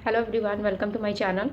Hello everyone, welcome to my channel.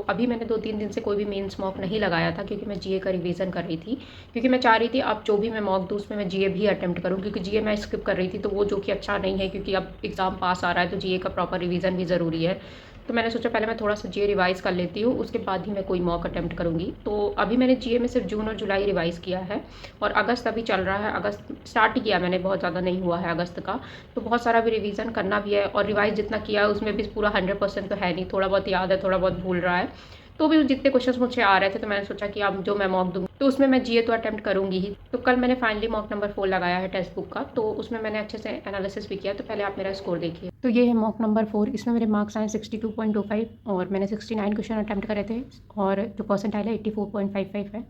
अभी मैंने 2-3 दिन से कोई भी मेंस मॉक नहीं लगाया था क्योंकि मैं जीए का रिवीजन कर रही थी। क्योंकि मैं चाह रही थी अब जो भी मैं मॉक दूँ उसमें मैं जीए भी अटेम्प्ट करूँ, क्योंकि जीए मैं स्किप कर रही थी तो वो जो कि अच्छा नहीं है, क्योंकि अब एग्ज़ाम पास आ रहा है तो जीए का प्रॉपर रिवीजन भी ज़रूरी है। तो मैंने सोचा पहले मैं थोड़ा सा जीए रिवाइज़ कर लेती हूँ, उसके बाद ही मैं कोई मॉक अटेम्प्ट करूँगी। तो अभी मैंने जीए में सिर्फ जून और जुलाई रिवाइज़ किया है और अगस्त अभी चल रहा है। अगस्त स्टार्ट किया मैंने, बहुत ज़्यादा नहीं हुआ है अगस्त का। तो बहुत सारा भी रिवीजन करना भी है और रिवाइज जितना किया है उसमें भी पूरा 100% तो है नहीं, थोड़ा बहुत याद है, थोड़ा बहुत भूल रहा है। तो भी जितने क्वेश्चंस मुझे आ रहे थे तो मैंने सोचा कि अब जो मैं मॉक दूंगी तो उसमें मैं जीए तो अटेम्प्ट करूंगी ही। तो कल मैंने फाइनली मॉक नंबर 4 लगाया है टेक्स्ट बुक का, तो उसमें मैंने अच्छे से एनालिसिस भी किया। तो पहले आप मेरा स्कोर देखिए। तो ये है मॉक नंबर 4। इसमें मेरे मार्क्स आए 62.25 और मैंने 69 क्वेश्चन अटेम्प्ट करे थे और जो परसेंटाइल है 84.55 है।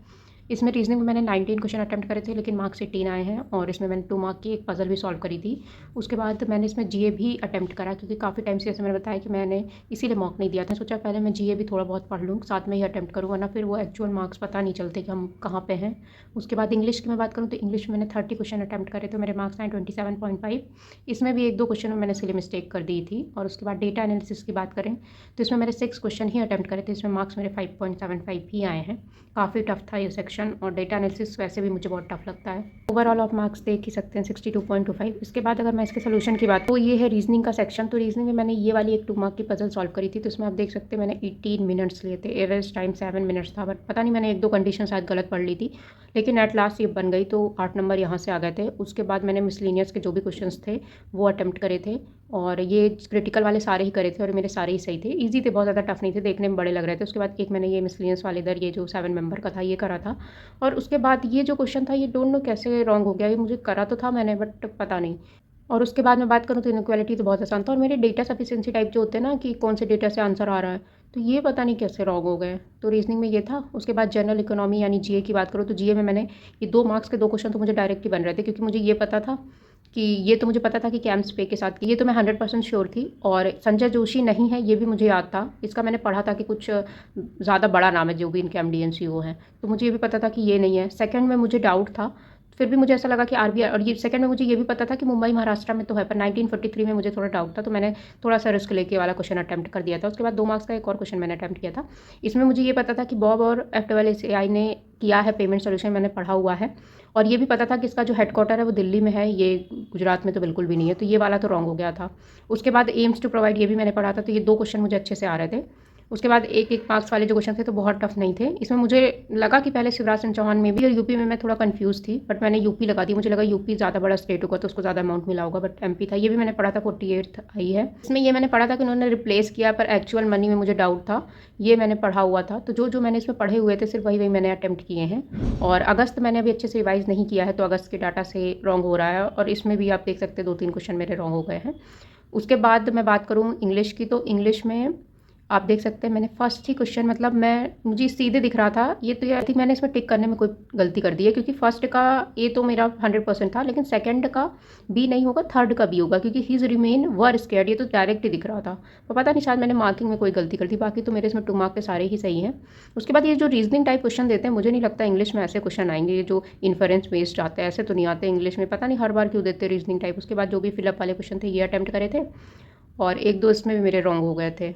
इसमें रीजनिंग में मैंने 19 क्वेश्चन अटेम्प्ट करे थे लेकिन मार्क्स 18 आए हैं और इसमें मैंने 2 मार्क की एक पजल भी सॉल्व करी थी। उसके बाद मैंने इसमें जीए भी अटेम्प्ट करा, क्योंकि काफ़ी टाइम से जैसे मैंने बताया कि मैंने इसीलिए मॉक नहीं दिया था। सोचा पहले मैं जीए भी थोड़ा बहुत पढ़ लूँ, साथ में ही अटेम्प्ट करूँ, वरना फिर वो एक्चुअल मार्क्स पता नहीं चलते कि हम कहाँ पे हैं। उसके बाद इंग्लिश की मैं बात करूँ तो इंग्लिश में मैंने 30 क्वेश्चन अटेम्प्ट करे तो मेरे मार्क्स आए 27.5। इसमें भी 1-2 क्वेश्चन में मैंने सिली मिस्टेक कर दी थी। और उसके बाद डेटा एनालिसिस की बात करें तो इसमें मैंने 6 क्वेश्चन ही अटेम्प्ट करे थे, इसमें मार्क्स मेरे 5.75 ही आए हैं। काफ़ी टफ था ये सेक्शन और डेटा एनालिसिस वैसे भी मुझे बहुत टफ लगता है। ओवरऑल आप मार्क्स देख ही सकते हैं 62.25। इसके बाद अगर मैं इसके सोल्यूशन की बात, तो ये है रीजनिंग का सेक्शन। तो रीजनिंग में मैंने ये वाली एक 2 मार्क की पजल सॉल्व करी थी, तो इसमें आप देख सकते हैं मैंने 18 मिनट्स लिए थे, एवरेज टाइम 7 मिनट्स था। बट पता नहीं मैंने 1-2 कंडीशन शायद गलत पढ़ ली थी, लेकिन एट लास्ट ये बन गई तो 8 नंबर यहाँ से आ गए थे। उसके बाद मैंने मिसलिनियस के जो भी क्वेश्चन थे वो अटेम्प्ट करे थे और ये क्रिटिकल वाले सारे ही करे थे और मेरे सारे ही सही थे, ईजी थे, बहुत ज़्यादा टफ नहीं थे, देखने में बड़े लग रहे थे। उसके बाद एक मैंने ये मिसलिनियस वाले इधर ये जो 7 मेंबर का था ये करा था। और उसके बाद ये जो क्वेश्चन था ये डोंट नो कैसे रॉन्ग हो गया, ये मुझे करा तो था मैंने बट पता नहीं। और उसके बाद मैं बात करूँ तो इनक्वालिटी तो बहुत आसान था और मेरे डेटा सफिशिएंसी टाइप जो होते हैं ना कि कौन से डेटा से आंसर आ रहा है, तो ये पता नहीं कैसे रॉन्ग हो गए। तो रीजनिंग में ये था। उसके बाद जनरल इकोनॉमी यानी जीए की बात करूँ तो जीए में मैंने ये 2 मार्क्स के 2 क्वेश्चन तो मुझे डायरेक्ट ही बन रहे थे, क्योंकि मुझे ये पता था कि ये तो मुझे पता था कि कैम्स पे के साथ ये तो मैं 100% श्योर थी। और संजय जोशी नहीं है ये भी मुझे याद था, इसका मैंने पढ़ा था कि कुछ ज़्यादा बड़ा नाम है जो भी इनके एमडीएनसीओ हैं, तो मुझे ये भी पता था कि ये नहीं है। सेकंड में मुझे डाउट था, फिर भी मुझे ऐसा लगा कि आरबीआई, और ये सेकंड में मुझे ये भी पता था कि मुंबई महाराष्ट्र में तो है, पर 1943 में मुझे थोड़ा डाउट था तो मैंने थोड़ा सा रिस्क लेके वाला क्वेश्चन अटेम्प्ट कर दिया था। उसके बाद 2 मार्क्स का एक और क्वेश्चन मैंने अटेम्प्ट किया था। इसमें मुझे ये पता था कि बॉब और FAAI ने किया है पेमेंट सोल्यूशन, मैंने पढ़ा हुआ है। और ये भी पता था कि इसका जो हेडक्वार्टर है वो दिल्ली में है, ये गुजरात में तो बिल्कुल भी नहीं है, तो ये वाला तो रॉन्ग हो गया था। उसके बाद एम्स टू प्रोवाइड ये भी मैंने पढ़ा था, तो ये 2 क्वेश्चन मुझे अच्छे से आ रहे थे। उसके बाद एक एक मार्क्स वाले जो क्वेश्चन थे तो बहुत टफ नहीं थे। इसमें मुझे लगा कि पहले शिवराज सिंह चौहान में भी और यूपी में मैं थोड़ा कंफ्यूज थी, बट मैंने यूपी लगा दी, मुझे लगा यूपी ज़्यादा बड़ा स्टेट होगा तो उसको ज़्यादा अमाउंट मिला होगा, बट एमपी था। ये भी मैंने पढ़ा था 48 आई है। इसमें ये मैंने पढ़ा था कि उन्होंने रिप्लेस किया, पर एक्चुअल मनी में मुझे डाउट था, ये मैंने पढ़ा हुआ था। तो जो जो मैंने इसमें पढ़े हुए थे सिर्फ वही वही मैंने अटेम्प्ट किए हैं। और अगस्त मैंने अभी अच्छे से रिवाइज नहीं किया है तो अगस्त के डाटा से रॉन्ग हो रहा है और इसमें भी आप देख सकते हैं 2-3 क्वेश्चन मेरे रॉन्ग हो गए हैं। उसके बाद मैं बात करूँ इंग्लिश की, तो इंग्लिश में आप देख सकते हैं मैंने फर्स्ट ही क्वेश्चन, मतलब मुझे सीधे दिख रहा था ये, तो आई थिंक मैंने इसमें टिक करने में कोई गलती कर दी है, क्योंकि फर्स्ट का ए तो मेरा 100% था, लेकिन सेकंड का बी नहीं होगा, थर्ड का बी होगा, क्योंकि हीज रिमेन वर स्केर्ड ये तो डायरेक्ट ही दिख रहा था। तो पता नहीं शायद मैंने मार्किंग में कोई गलती कर दी, बाकी तो मेरे इसमें 2 मार्क के सारे ही सही हैं। उसके बाद ये जो रीजनिंग टाइप क्वेश्चन देते हैं, मुझे नहीं लगता इंग्लिश में ऐसे क्वेश्चन आएंगे, ये जो इन्फरेंस बेस्ड आते हैं ऐसे तो नहीं आते इंग्लिश में, पता नहीं हर बार क्यों देते रीजनिंग टाइप। उसके बाद जो भी फिलअप वाले क्वेश्चन थे ये अटैम्प्ट करे थे और 1-2 इसमें भी मेरे रॉन्ग हो गए थे।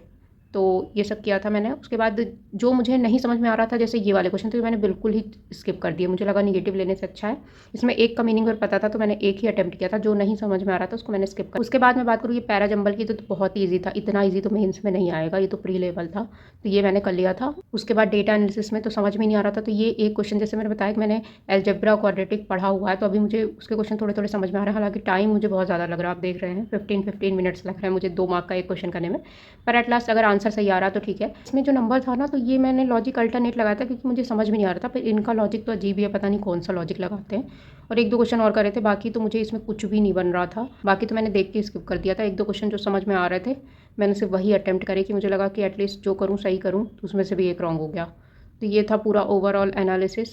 तो ये सब किया था मैंने। उसके बाद जो मुझे नहीं समझ में आ रहा था, जैसे ये वाले क्वेश्चन, तो मैंने बिल्कुल ही स्किप कर दिए, मुझे लगा निगेटिव लेने से अच्छा है। इसमें एक का मीनिंग और पता था तो मैंने एक ही अटेम्प्ट किया था, जो नहीं समझ में आ रहा था उसको मैंने स्किप कर। उसके बाद मैं बात करूँ ये पैरा जंबल की, तो बहुत ही ईजी था, इतना ईजी तो मेंस में नहीं आएगा, ये तो प्री लेवल था, तो ये मैंने कर लिया था। उसके बाद डेटा एनालिसिस में तो समझ में नहीं आ रहा था, तो ये एक क्वेश्चन जैसे मैंने बताया कि मैंने एलजेब्रा क्वाड्रेटिक पढ़ा हुआ है, तो अभी मुझे उसके क्वेश्चन थोड़े थोड़े समझ में आ रहे हैं। हालांकि टाइम मुझे बहुत ज़्यादा लग रहा है, आप देख रहे हैं 15 मिनट्स लग रहे हैं मुझे 2 मार्क का एक क्वेश्चन करने में, पर एट लास्ट अगर आंसर सही आ रहा तो ठीक है। इसमें जो नंबर था ना, तो ये मैंने लॉजिक अल्टरनेट लगाया था क्योंकि मुझे समझ में नहीं आ रहा था, पर इनका लॉजिक तो अजीब ही है, पता नहीं कौन सा लॉजिक लगाते हैं। और 1-2 क्वेश्चन और करे थे, बाकी तो मुझे इसमें कुछ भी नहीं बन रहा था, बाकी तो मैंने देख के स्किप कर दिया था। 1-2 क्वेश्चन जो समझ में आ रहे थे मैंने सिर्फ वही अटेम्प्ट करे कि मुझे लगा कि एटलीस्ट जो करूँ सही करूँ, तो उसमें से भी एक रॉन्ग हो गया। तो ये था पूरा ओवरऑल एनालिसिस।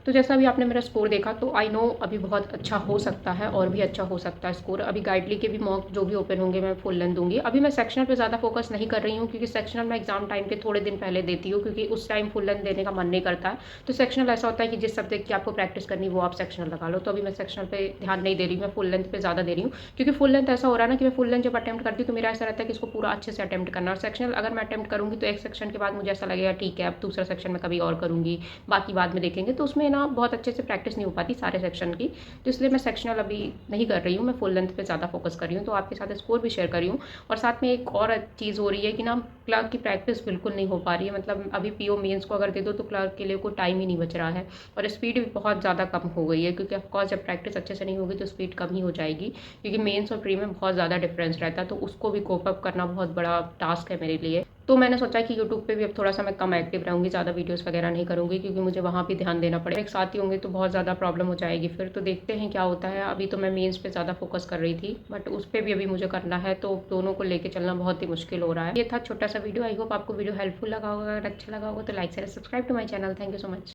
तो जैसा अभी आपने मेरा स्कोर देखा, तो आई नो अभी बहुत अच्छा हो सकता है और भी अच्छा हो सकता है स्कोर। अभी गाइडली के भी मॉक जो भी ओपन होंगे मैं फुल लेंथ दूंगी। अभी मैं सेक्शनल पे ज़्यादा फोकस नहीं कर रही हूँ, क्योंकि सेक्शनल मैं एग्जाम टाइम के थोड़े दिन पहले देती हूँ, क्योंकि उस टाइम फुल लेंथ देने का मन नहीं करता है। तो सेक्शनल ऐसा होता है कि जिस सब्जेक्ट की आपको प्रैक्टिस करनी वो आप सेक्शनल लगा लो। तो अभी मैं सेक्शनल पे ध्यान नहीं दे रही हूँ, मैं फुल लेंथ पे ज़्यादा दे रही हूँ, क्योंकि फुल लेंथ ऐसा हो रहा है ना कि मैं फुल लेंथ जब अटेम्प्ट करती हूँ तो मेरा ऐसा रहता है कि इसको पूरा अच्छे से अटेम्प्ट करना। और सेक्शनल अगर मैं अटेम्प्ट करूँगी तो एक सेक्शन के बाद मुझे ऐसा लगेगा ठीक है अब दूसरा सेक्शन में कभी और करूँगी, बाकी बाद में देखेंगे, तो उसमें ना बहुत अच्छे से प्रैक्टिस नहीं हो पाती सारे सेक्शन की। तो इसलिए मैं सेक्शनल अभी नहीं कर रही हूँ, मैं फुल लेंथ पे ज़्यादा फोकस कर रही हूँ। तो आपके साथ स्कोर भी शेयर कर रही हूँ। और साथ में एक और चीज़ हो रही है कि ना क्लर्क की प्रैक्टिस बिल्कुल नहीं हो पा रही है। मतलब अभी पीओ मेंस को अगर दे दो तो क्लर्क के लिए कोई टाइम ही नहीं बच रहा है, और स्पीड भी बहुत ज़्यादा कम हो गई है, क्योंकि ऑफकोर्स जब प्रैक्टिस अच्छे से नहीं होगी तो स्पीड कम ही हो जाएगी, क्योंकि मेंस और प्री में बहुत ज़्यादा डिफरेंस रहता है। तो उसको भी कोप अप करना बहुत बड़ा टास्क है मेरे लिए। तो मैंने सोचा कि यूट्यूब पे भी अब थोड़ा सा मैं कम एक्टिव रहूँगी, ज़्यादा वीडियोस वगैरह नहीं करूँगी, क्योंकि मुझे वहाँ भी ध्यान देना पड़ेगा। एक साथ ही होंगे तो बहुत ज़्यादा प्रॉब्लम हो जाएगी फिर। तो देखते हैं क्या होता है। अभी तो मैं मेंस पे ज़्यादा फोकस कर रही थी, बट उस पर भी अभी मुझे करना है, तो दोनों को लेके चलना बहुत ही मुश्किल हो रहा है। ये था छोटा सा वीडियो। आई होप आपको वीडियो हेल्पफुल लगा होगा। अगर अच्छा लगा होगा तो like share subscribe to my channel. Thank you so much.